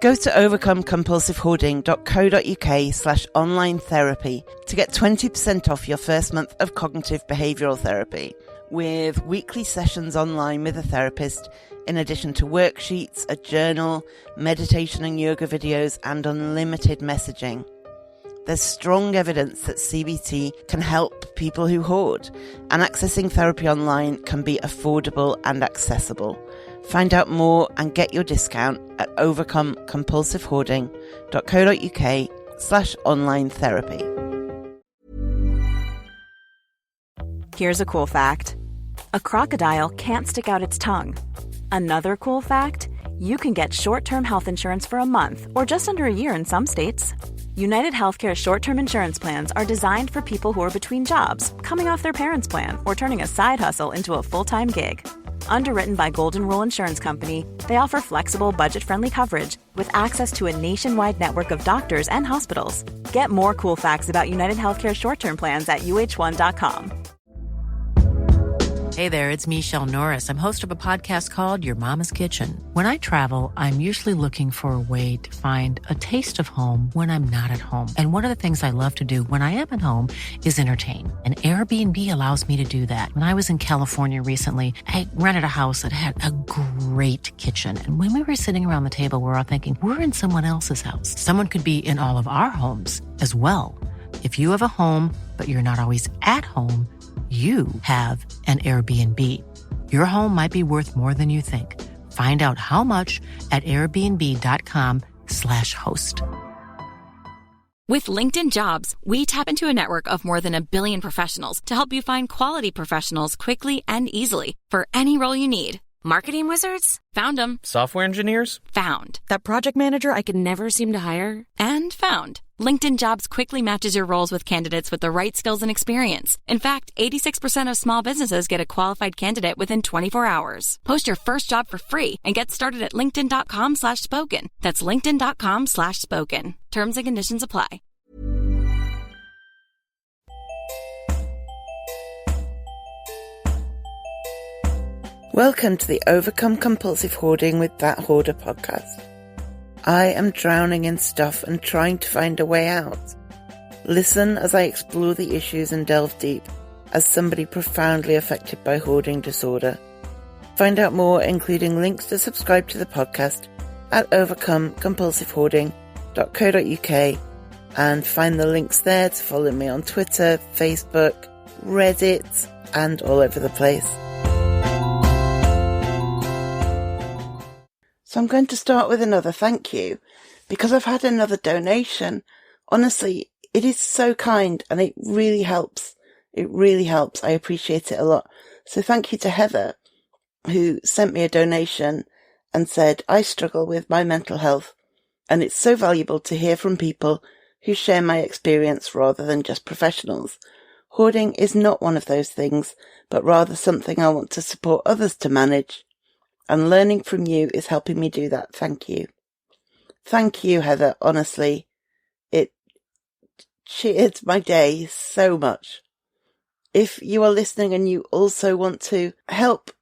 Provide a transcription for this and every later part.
Go to overcomecompulsivehoarding.co.uk/online therapy to get 20% off your first month of cognitive behavioural therapy, with weekly sessions online with a therapist, in addition to worksheets, a journal, meditation and yoga videos, and unlimited messaging. There's strong evidence that CBT can help people who hoard, and accessing therapy online can be affordable and accessible. Find out more and get your discount at overcomecompulsivehoarding.co.uk/online therapy. Here's a cool fact. A crocodile can't stick out its tongue. Another cool fact, you can get short-term health insurance for a month or just under a year in some states. United Healthcare short-term insurance plans are designed for people who are between jobs, coming off their parents' plan, or turning a side hustle into a full-time gig. Underwritten by Golden Rule Insurance Company, they offer flexible, budget-friendly coverage with access to a nationwide network of doctors and hospitals. Get more cool facts about United Healthcare short-term plans at uh1.com. Hey there, it's Michelle Norris. I'm host of a podcast called Your Mama's Kitchen. When I travel, I'm usually looking for a way to find a taste of home when I'm not at home. And one of the things I love to do when I am at home is entertain. And Airbnb allows me to do that. When I was in California recently, I rented a house that had a great kitchen. And when we were sitting around the table, we're all thinking, we're in someone else's house. Someone could be in all of our homes as well. If you have a home, but you're not always at home, you have an Airbnb. Your home might be worth more than you think. Find out how much at airbnb.com/host. With LinkedIn Jobs, we tap into a network of more than 1 billion professionals to help you find quality professionals quickly and easily for any role you need. Marketing wizards? Found them. Software engineers? Found. That project manager I could never seem to hire? And found. LinkedIn Jobs quickly matches your roles with candidates with the right skills and experience. In fact, 86% of small businesses get a qualified candidate within 24 hours. Post your first job for free and get started at linkedin.com/spoken. That's linkedin.com/spoken. Terms and conditions apply. Welcome to the Overcome Compulsive Hoarding with That Hoarder podcast. I am drowning in stuff and trying to find a way out. Listen as I explore the issues and delve deep as somebody profoundly affected by hoarding disorder. Find out more, including links to subscribe to the podcast, at overcomecompulsivehoarding.co.uk, and find the links there to follow me on Twitter, Facebook, Reddit, and all over the place. So I'm going to start with another thank you, because I've had another donation. Honestly, it is so kind and it really helps. It really helps. I appreciate it a lot. So thank you to Heather, who sent me a donation and said, I struggle with my mental health, and it's so valuable to hear from people who share my experience rather than just professionals. Hoarding is not one of those things, but rather something I want to support others to manage. And learning from you is helping me do that. Thank you. Thank you, Heather. Honestly, it cheered my day so much. If you are listening and you also want to help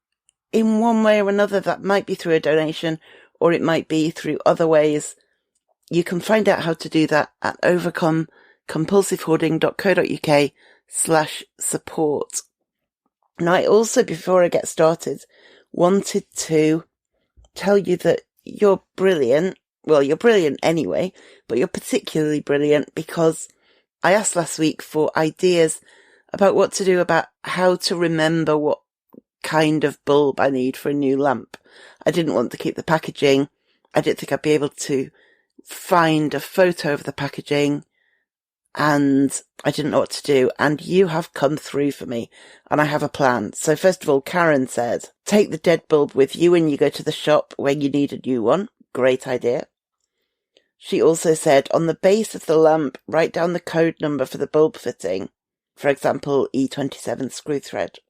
in one way or another, that might be through a donation or it might be through other ways, you can find out how to do that at overcomecompulsivehoarding.co.uk/support. Now, I also, before I get started, wanted to tell you that you're brilliant. Well, you're brilliant anyway, but you're particularly brilliant because I asked last week for ideas about what to do about how to remember what kind of bulb I need for a new lamp. I didn't want to keep the packaging. I didn't think I'd be able to find a photo of the packaging, and I didn't know what to do. And you have come through for me, and I have a plan. So first of all, Karen said, take the dead bulb with you when you go to the shop when you need a new one. Great idea. She also said, on the base of the lamp, write down the code number for the bulb fitting. For example, E27 screw thread.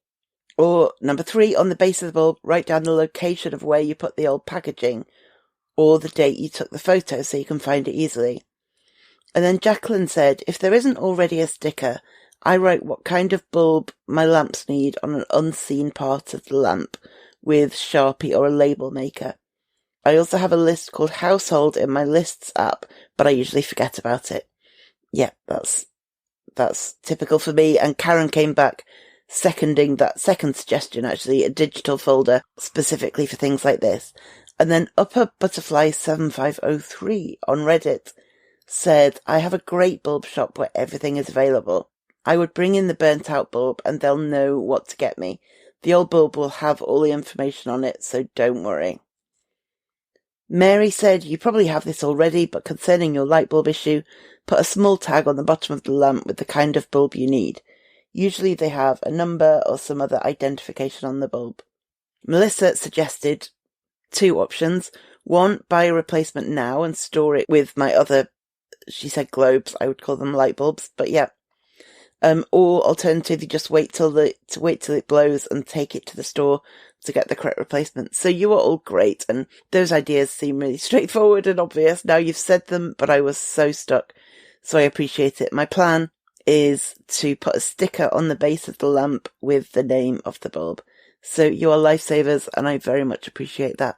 Or number 3, on the base of the bulb, write down the location of where you put the old packaging, or the date you took the photo so you can find it easily. And then Jacqueline said, if there isn't already a sticker, I write what kind of bulb my lamps need on an unseen part of the lamp with Sharpie or a label maker. I also have a list called Household in my Lists app, but I usually forget about it. Yeah, that's typical for me. And Karen came back seconding that second suggestion, actually, a digital folder specifically for things like this. And then Upper Butterfly 7503 on Reddit said, I have a great bulb shop where everything is available. I would bring in the burnt out bulb and they'll know what to get me. The old bulb will have all the information on it, so don't worry. Mary said, you probably have this already, but concerning your light bulb issue, put a small tag on the bottom of the lamp with the kind of bulb you need. Usually they have a number or some other identification on the bulb. Melissa suggested 2 options. 1, buy a replacement now and store it with my other, she said globes, I would call them light bulbs, but yeah. Or alternatively, just wait till it blows and take it to the store to get the correct replacement. So you are all great, and those ideas seem really straightforward and obvious. Now you've said them, but I was so stuck, so I appreciate it. My plan is to put a sticker on the base of the lamp with the name of the bulb. So you are lifesavers, and I very much appreciate that.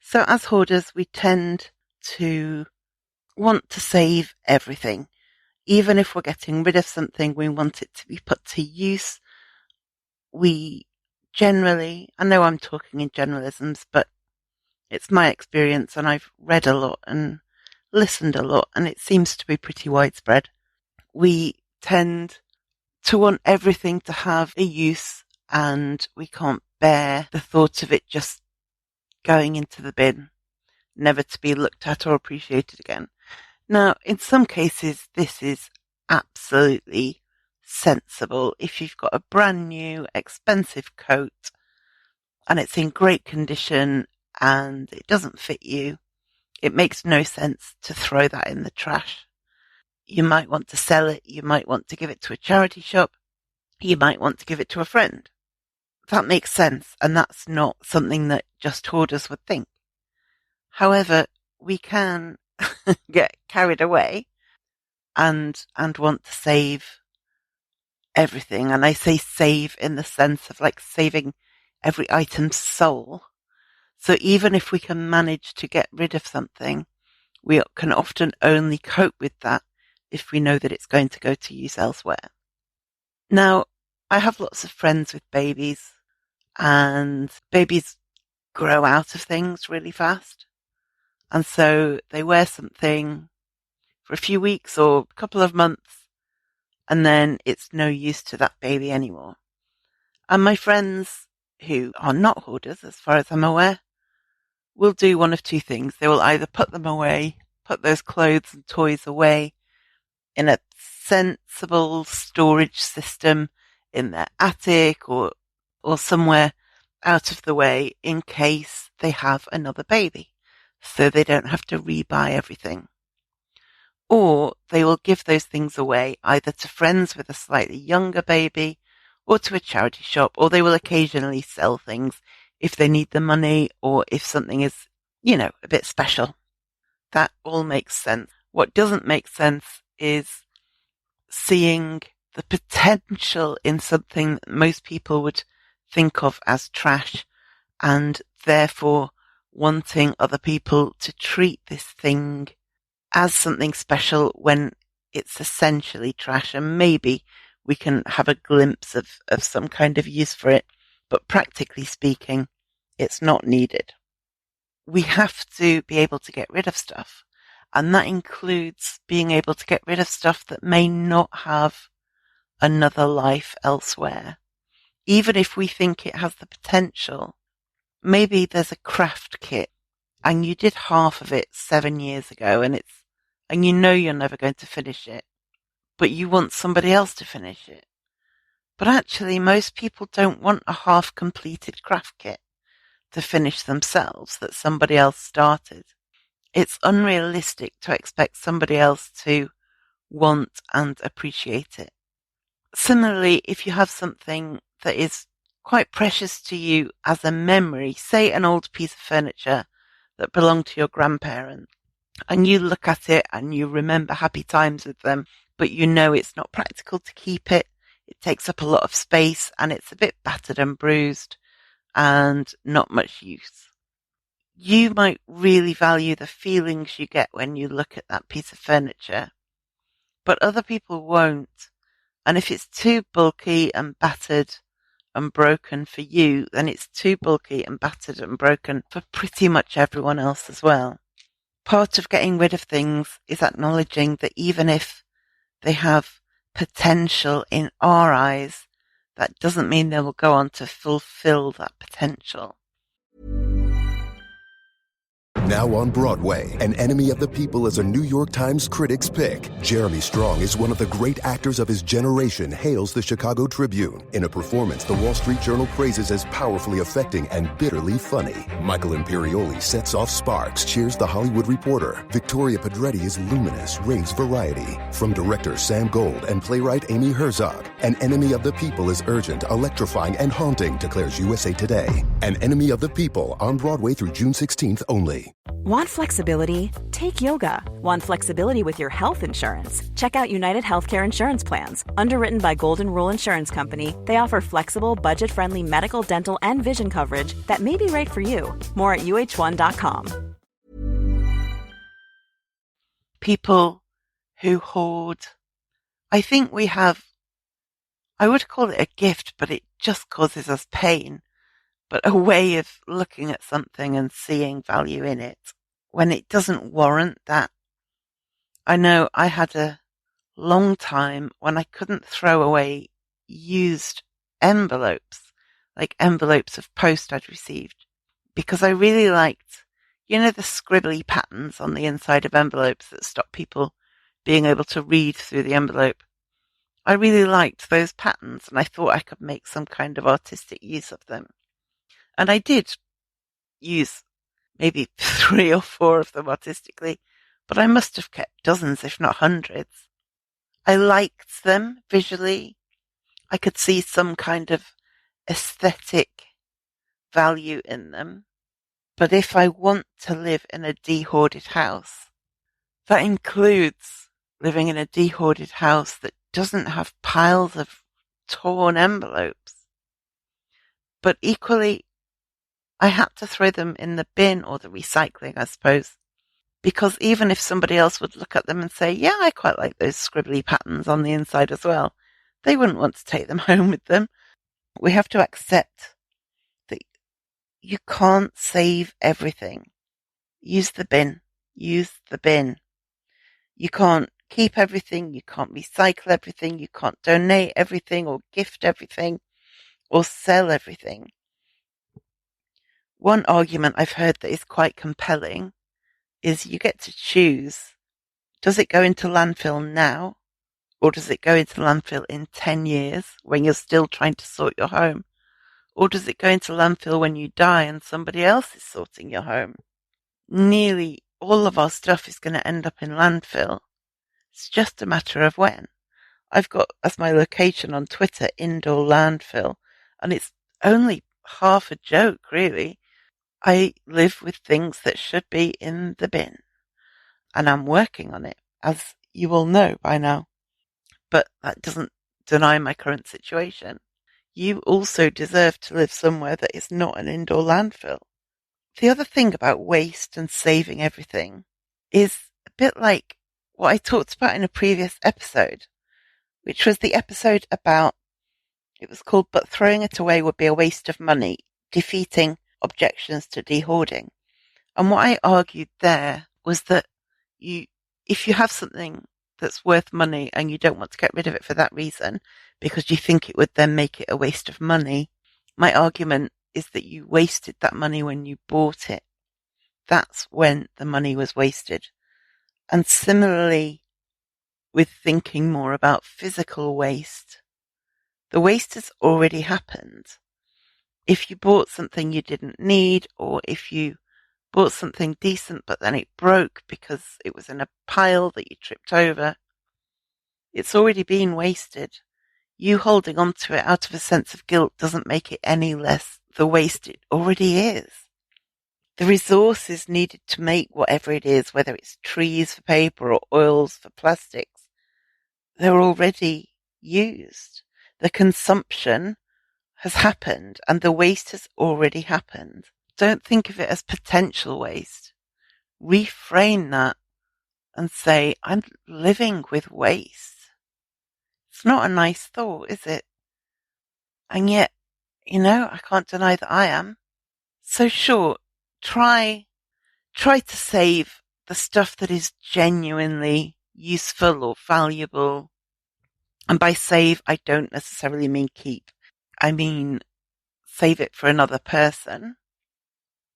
So as hoarders, we tend to want to save everything. Even if we're getting rid of something, we want it to be put to use. We generally, I know I'm talking in generalisms, but it's my experience, and I've read a lot and listened a lot, and it seems to be pretty widespread. We tend to want everything to have a use, and we can't bear the thought of it just going into the bin, never to be looked at or appreciated again. Now, in some cases, this is absolutely sensible. If you've got a brand new, expensive coat and it's in great condition and it doesn't fit you, it makes no sense to throw that in the trash. You might want to sell it. You might want to give it to a charity shop. You might want to give it to a friend. That makes sense, and that's not something that just hoarders would think. However, we can get carried away and want to save everything. And I say save in the sense of like saving every item's soul. So even if we can manage to get rid of something, we can often only cope with that if we know that it's going to go to use elsewhere. Now, I have lots of friends with babies, and babies grow out of things really fast. And so they wear something for a few weeks or a couple of months, and then it's no use to that baby anymore. And my friends who are not hoarders, as far as I'm aware, will do one of 2 things. They will either put them away, put those clothes and toys away in a sensible storage system in their attic or somewhere out of the way in case they have another baby, so they don't have to rebuy everything. Or they will give those things away either to friends with a slightly younger baby or to a charity shop, or they will occasionally sell things if they need the money or if something is, a bit special. That all makes sense. What doesn't make sense is seeing the potential in something that most people would think of as trash, and therefore wanting other people to treat this thing as something special when it's essentially trash, and maybe we can have a glimpse of some kind of use for it, but practically speaking, it's not needed. We have to be able to get rid of stuff, and that includes being able to get rid of stuff that may not have another life elsewhere. Even if we think it has the potential, maybe there's a craft kit and you did half of it 7 years ago and you know you're never going to finish it, but you want somebody else to finish it. But actually, most people don't want a half-completed craft kit to finish themselves that somebody else started. It's unrealistic to expect somebody else to want and appreciate it. Similarly, if you have something that is quite precious to you as a memory, say an old piece of furniture that belonged to your grandparents, and you look at it and you remember happy times with them, but you know it's not practical to keep it. It takes up a lot of space and it's a bit battered and bruised, and not much use. You might really value the feelings you get when you look at that piece of furniture, but other people won't. And if it's too bulky and battered and broken for you, then it's too bulky and battered and broken for pretty much everyone else as well. Part of getting rid of things is acknowledging that even if they have potential in our eyes, that doesn't mean they will go on to fulfill that potential. Now on Broadway, An Enemy of the People is a New York Times critic's pick. Jeremy Strong is one of the great actors of his generation, hails the Chicago Tribune. In a performance the Wall Street Journal praises as powerfully affecting and bitterly funny. Michael Imperioli sets off sparks, cheers the Hollywood Reporter. Victoria Pedretti is luminous, raves variety. From director Sam Gold and playwright Amy Herzog, An Enemy of the People is urgent, electrifying, and haunting, declares USA Today. An Enemy of the People, on Broadway through June 16th only. Want flexibility? Take yoga. Want flexibility with your health insurance? Check out United Healthcare Insurance Plans. Underwritten by Golden Rule Insurance Company, they offer flexible, budget-friendly medical, dental, and vision coverage that may be right for you. More at uh1.com. People who hoard. I think we have, I would call it a gift, but it just causes us pain. But a way of looking at something and seeing value in it when it doesn't warrant that. I know I had a long time when I couldn't throw away used envelopes, like envelopes of post I'd received, because I really liked, the scribbly patterns on the inside of envelopes that stop people being able to read through the envelope. I really liked those patterns, and I thought I could make some kind of artistic use of them. And I did use maybe 3 or 4 of them artistically, but I must have kept dozens, if not hundreds. I liked them visually. I could see some kind of aesthetic value in them. But if I want to live in a de-hoarded house, that includes living in a de-hoarded house that doesn't have piles of torn envelopes. But equally, I had to throw them in the bin or the recycling, I suppose, because even if somebody else would look at them and say, yeah, I quite like those scribbly patterns on the inside as well, they wouldn't want to take them home with them. We have to accept that you can't save everything. Use the bin. Use the bin. You can't keep everything. You can't recycle everything. You can't donate everything or gift everything or sell everything. One argument I've heard that is quite compelling is you get to choose, does it go into landfill now, or does it go into landfill in 10 years when you're still trying to sort your home? Or does it go into landfill when you die and somebody else is sorting your home? Nearly all of our stuff is going to end up in landfill. It's just a matter of when. I've got as my location on Twitter, indoor landfill, and it's only half a joke, really. I live with things that should be in the bin, and I'm working on it, as you all know by now. But that doesn't deny my current situation. You also deserve to live somewhere that is not an indoor landfill. The other thing about waste and saving everything is a bit like what I talked about in a previous episode, which was the episode about, it was called But Throwing It Away Would Be a Waste of Money, Defeating Objections to De-Hoarding. And what I argued there was that if you have something that's worth money and you don't want to get rid of it for that reason, because you think it would then make it a waste of money, my argument is that you wasted that money when you bought it. That's when the money was wasted. And similarly, with thinking more about physical waste, the waste has already happened. If you bought something you didn't need, or if you bought something decent but then it broke because it was in a pile that you tripped over, it's already been wasted. You holding on to it out of a sense of guilt doesn't make it any less the waste it already is. The resources needed to make whatever it is, whether it's trees for paper or oils for plastics, they're already used. The consumption has happened and the waste has already happened. Don't think of it as potential waste. Reframe that and say, I'm living with waste. It's not a nice thought, is it? And yet, I can't deny that I am. So sure, try to save the stuff that is genuinely useful or valuable. And by save, I don't necessarily mean keep. I mean, save it for another person.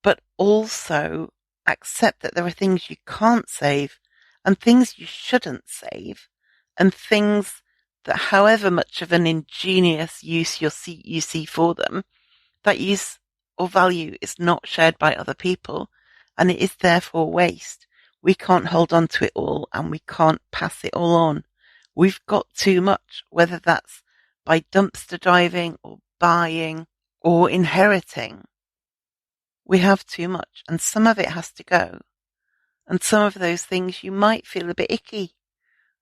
But also accept that there are things you can't save and things you shouldn't save and things that however much of an ingenious use you see for them, that use or value is not shared by other people and it is therefore waste. We can't hold on to it all and we can't pass it all on. We've got too much, whether that's by dumpster diving or buying or inheriting. We have too much and some of it has to go. And some of those things you might feel a bit icky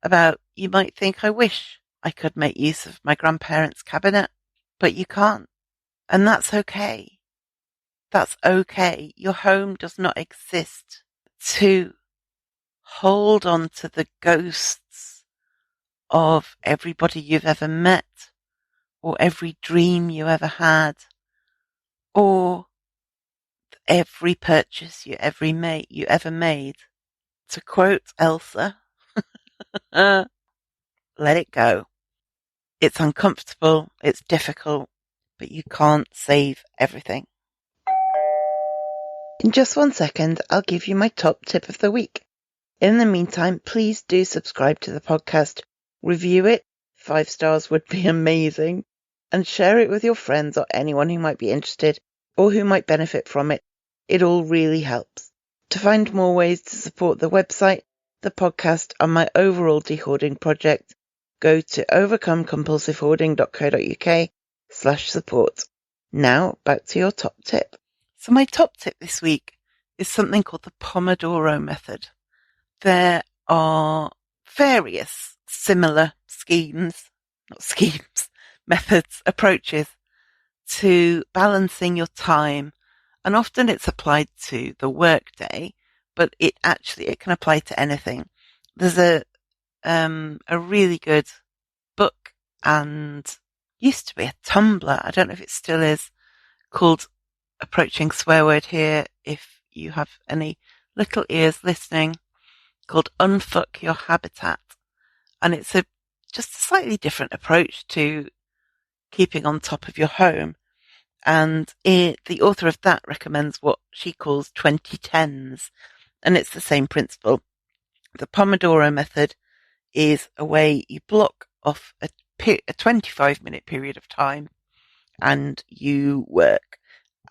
about. You might think, I wish I could make use of my grandparents' cabinet, but you can't. And that's okay. That's okay. Your home does not exist to hold on to the ghosts of everybody you've ever met or every dream you ever had or every purchase you ever made. To quote Elsa, let it go. It's uncomfortable, it's difficult, but you can't save everything. In just 1 second, I'll give you my top tip of the week. In the meantime, please do subscribe to the podcast, review it, 5 stars would be amazing, and share it with your friends or anyone who might be interested or who might benefit from it. It all really helps. To find more ways to support the website, the podcast, and my overall de-hoarding project, go to overcomecompulsivehoarding.co.uk/support. Now, back to your top tip. So my top tip this week is something called the Pomodoro method. There are various similar methods, approaches to balancing your time. And often it's applied to the workday, but it can apply to anything. There's a really good book and used to be a Tumblr. I don't know if it still is, called Approaching Swear Word Here. If you have any little ears listening, called Unfuck Your Habitat. And it's just a slightly different approach to keeping on top of your home. And the author of that recommends what she calls 2010s. And it's the same principle. The Pomodoro method is a way you block off a 25-minute period of time and you work.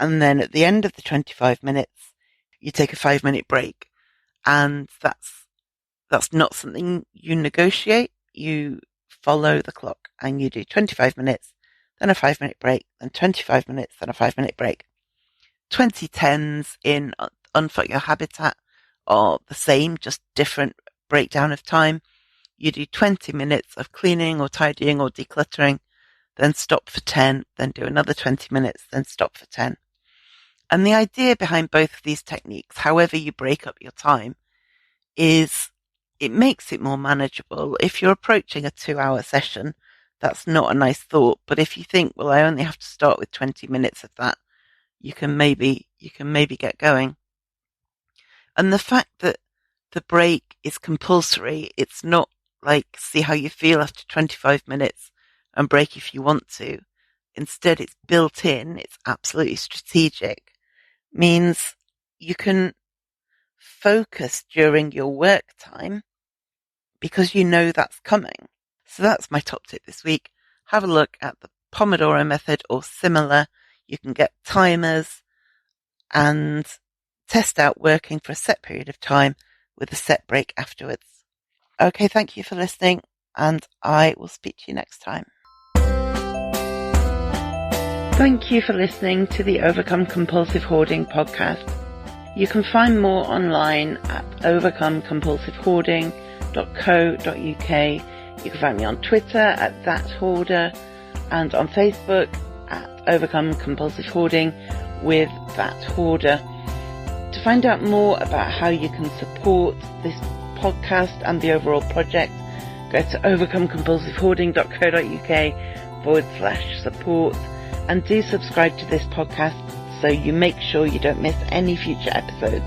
And then at the end of the 25 minutes, you take a 5-minute break. And that's not something you negotiate. You follow the clock and you do 25 minutes. Then a 5-minute break, then 25 minutes, then a 5-minute break. 2010s in Unfuck Your Habitat are the same, just different breakdown of time. You do 20 minutes of cleaning or tidying or decluttering, then stop for 10, then do another 20 minutes, then stop for 10. And the idea behind both of these techniques, however you break up your time, is it makes it more manageable. If you're approaching a 2-hour session, that's not a nice thought. But if you think, well, I only have to start with 20 minutes of that, you can maybe get going. And the fact that the break is compulsory, it's not like see how you feel after 25 minutes and break if you want to. Instead, it's built in, it's absolutely strategic, means you can focus during your work time because you know that's coming. So that's my top tip this week. Have a look at the Pomodoro method or similar. You can get timers and test out working for a set period of time with a set break afterwards. Okay, thank you for listening, and I will speak to you next time. Thank you for listening to the Overcome Compulsive Hoarding podcast. You can find more online at overcomecompulsivehoarding.co.uk. You can find me on Twitter at @thathoarder and on Facebook at Overcome Compulsive Hoarding with that Hoarder. To find out more about how you can support this podcast and the overall project, go to overcomecompulsivehoarding.co.uk/support, and do subscribe to this podcast so you make sure you don't miss any future episodes.